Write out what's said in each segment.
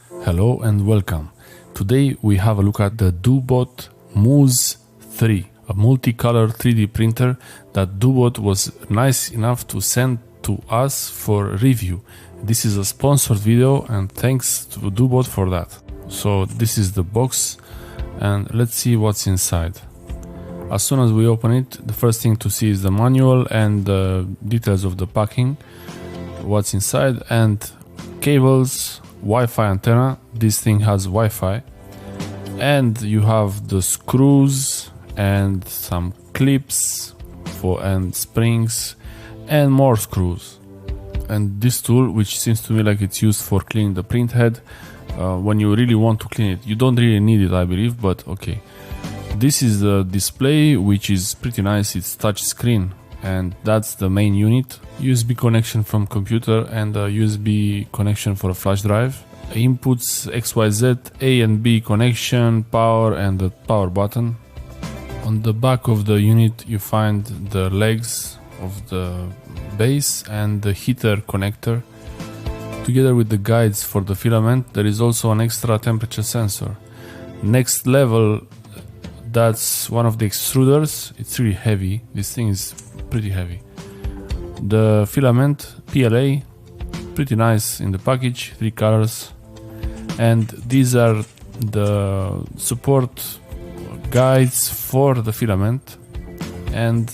Hello and welcome. Today we have a look at the Doobot Muse 3, a multicolor 3D printer that Doobot was nice enough to send to us for review. This is a sponsored video and thanks to Doobot for that. So this is the box and let's see what's inside. As soon as we open it, the first thing to see is the manual and the details of the packing, what's inside, and cables, Wi-Fi antenna. This thing has Wi-Fi, and you have the screws and some clips and springs and more screws, and this tool, which seems to me like it's used for cleaning the print head when you really want to clean it. You don't really need it, I believe, but okay. This is the display, which is pretty nice. It's touch screen, and that's the main unit. USB connection from computer and a USB connection for a flash drive. Inputs XYZ, A and B connection, power, and the power button. On the back of the unit you find the legs of the base and the heater connector. Together with the guides for the filament, there is also an extra temperature sensor. Next level, that's one of the extruders. It's really heavy. This thing is pretty heavy. The filament PLA, pretty nice in the package, 3 colors. And these are the support guides for the filament. And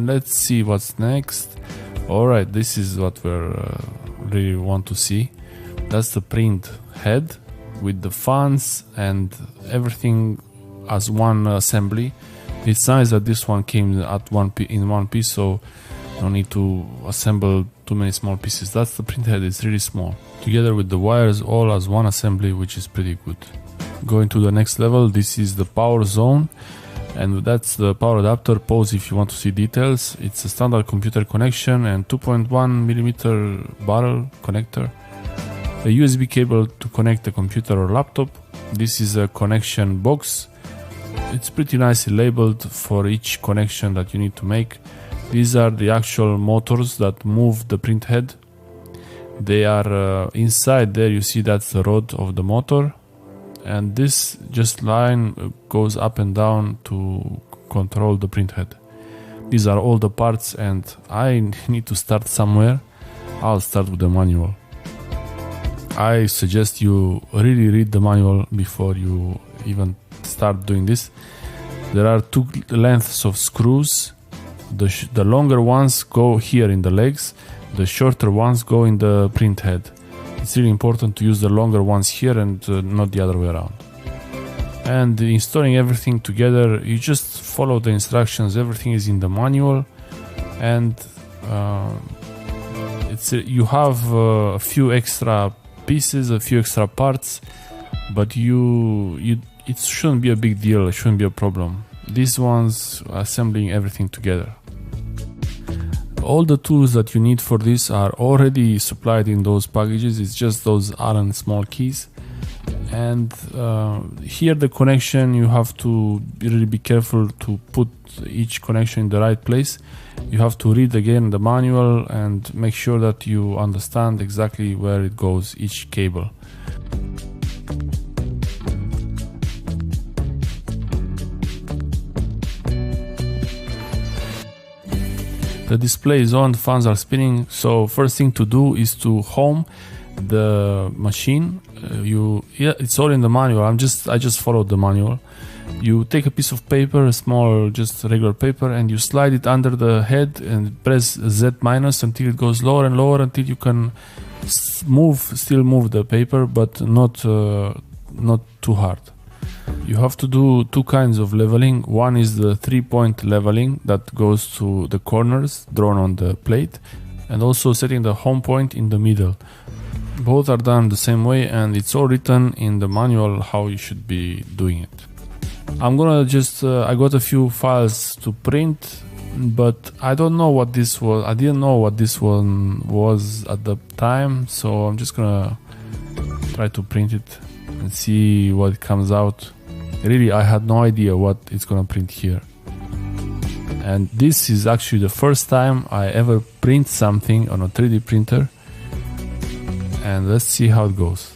let's see what's next. Alright, this is what we really want to see. That's the print head with the fans and everything as one assembly. It's nice that this one came in one piece, so no need to assemble too many small pieces. That's the print head, it's really small. Together with the wires all as one assembly, which is pretty good. Going to the next level, this is the power zone, and that's the power adapter. Pause if you want to see details. It's a standard computer connection and 2.1mm barrel connector. A USB cable to connect the computer or laptop. This is a connection box. It's pretty nicely labeled for each connection that you need to make. These are the actual motors that move the print head. They are inside there. You see that's the rod of the motor, and this just line goes up and down to control the print head. These are all the parts, and I need to start somewhere. I'll start with the manual. I suggest you really read the manual before you even start doing this. There are 2 lengths of screws. The longer ones go here in the legs, the shorter ones go in the print head. It's really important to use the longer ones here and not the other way around. And installing everything together, you just follow the instructions. Everything is in the manual, and you have a few extra pieces, a few extra parts, but it shouldn't be a big deal, it shouldn't be a problem. These ones, assembling everything together. All the tools that you need for this are already supplied in those packages. It's just those Allen small keys. And here the connection, you have to really be careful to put each connection in the right place. You have to read again the manual and make sure that you understand exactly where it goes, each cable. The display is on, fans are spinning, so first thing to do is to home the machine. It's all in the manual. I just followed the manual. You take a piece of paper, a small, just regular paper, and you slide it under the head and press Z- until it goes lower and lower until you can still move the paper, but not too hard. You have to do 2 kinds of leveling. One is the 3-point leveling that goes to the corners drawn on the plate, and also setting the home point in the middle. Both are done the same way, and it's all written in the manual how you should be doing it. I'm gonna just I got a few files to print, but I don't know what this was. I didn't know what this one was at the time, so I'm just gonna try to print it and see what comes out. Really, I had no idea what it's gonna print here. And this is actually the first time I ever print something on a 3D printer. And let's see how it goes.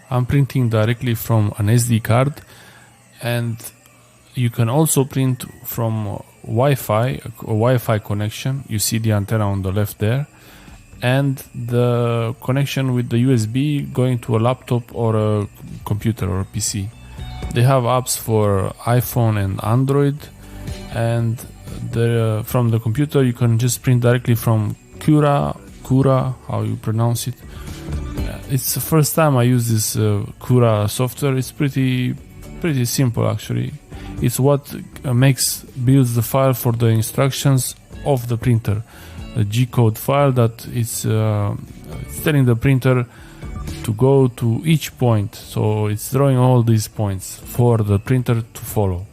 I'm printing directly from an SD card, and you can also print from Wi-Fi, a Wi-Fi connection. You see the antenna on the left there, and the connection with the USB going to a laptop or a computer or a PC. They have apps for iPhone and Android, and from the computer you can just print directly from Cura, how you pronounce it. It's the first time I use this Cura software. It's pretty simple actually. It's what builds the file for the instructions of the printer, a G-code file that is telling the printer to go to each point. So it's drawing all these points for the printer to follow.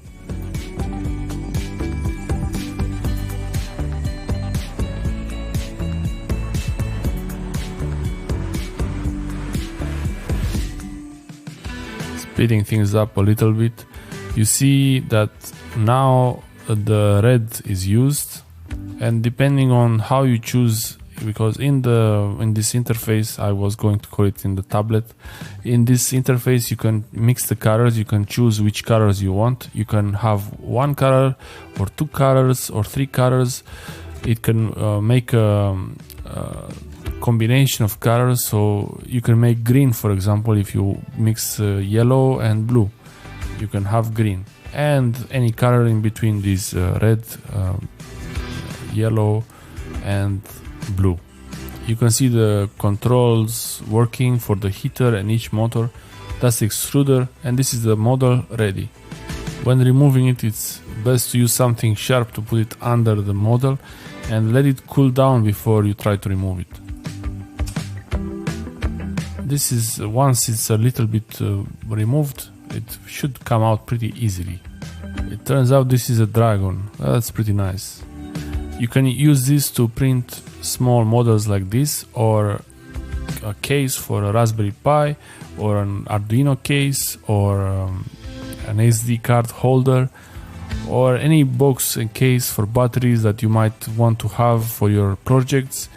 Speeding things up a little bit, you see that now the red is used, and depending on how you choose, because in this interface, I was going to call it in the tablet, in this interface you can mix the colors, you can choose which colors you want. You can have one color or two colors or three colors. It can make a combination of colors, so you can make green, for example. If you mix yellow and blue, you can have green, and any color in between these red, yellow and blue. You can see the controls working for the heater and each motor. That's the extruder, and this is the model ready. When removing it, it's best to use something sharp to put it under the model and let it cool down before you try to remove it. This is, once it's a little bit removed, it should come out pretty easily. It turns out this is a dragon. That's pretty nice. You can use this to print small models like this, or a case for a Raspberry Pi, or an Arduino case, or an SD card holder, or any box and case for batteries that you might want to have for your projects.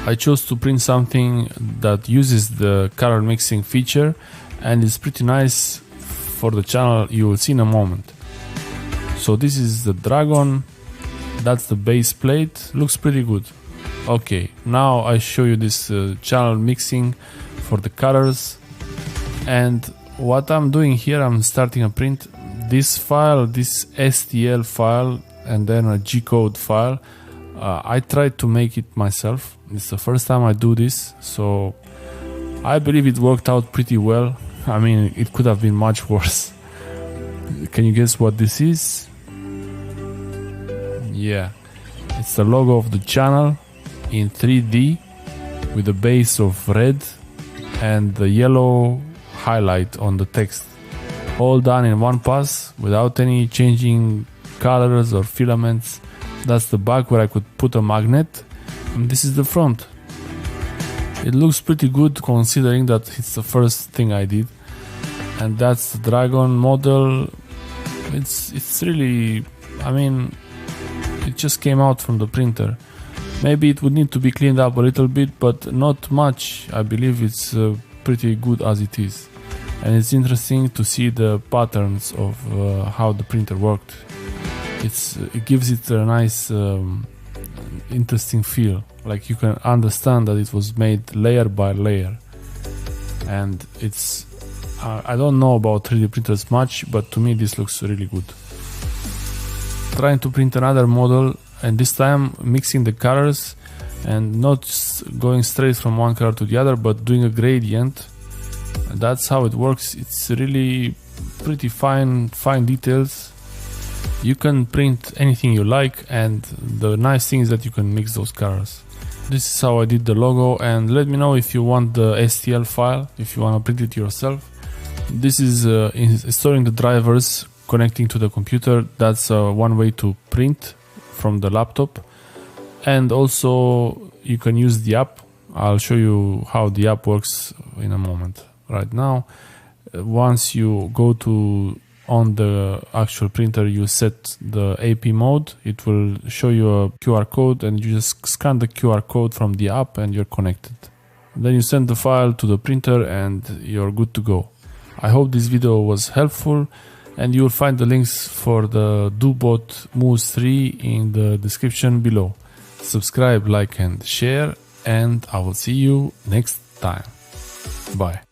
I chose to print something that uses the color mixing feature, and it's pretty nice for the channel. You will see in a moment. So this is the dragon. That's the base plate. Looks pretty good. Okay, now I show you this channel mixing for the colors. And what I'm doing here, I'm starting a print. This file, this STL file, and then a G-code file, I tried to make it myself. It's the first time I do this, so I believe it worked out pretty well. I mean, it could have been much worse. Can you guess what this is? Yeah, it's the logo of the channel in 3D with a base of red and the yellow highlight on the text. All done in one pass without any changing colors or filaments. That's the back where I could put a magnet, and this is the front. It looks pretty good considering that it's the first thing I did. And that's the dragon model. It's really, I mean, it just came out from the printer. Maybe it would need to be cleaned up a little bit, but not much. I believe it's pretty good as it is. And it's interesting to see the patterns of how the printer worked. It gives it a nice, interesting feel. Like you can understand that it was made layer by layer. And it's, I don't know about 3D printers much, but to me this looks really good. Trying to print another model, and this time mixing the colors and not going straight from one color to the other, but doing a gradient. And that's how it works. It's really pretty fine details. You can print anything you like, and the nice thing is that you can mix those colors. This is how I did the logo, and let me know if you want the STL file, if you want to print it yourself. This is installing the drivers, connecting to the computer. That's one way to print from the laptop. And also you can use the app. I'll show you how the app works in a moment. Right now, once you go to on the actual printer, you set the AP mode. It will show you a QR code, and you just scan the QR code from the app and you're connected. Then you send the file to the printer and you're good to go. I hope this video was helpful, and you will find the links for the DoBot Muse 3 in the description below. Subscribe, like and share, and I will see you next time. Bye.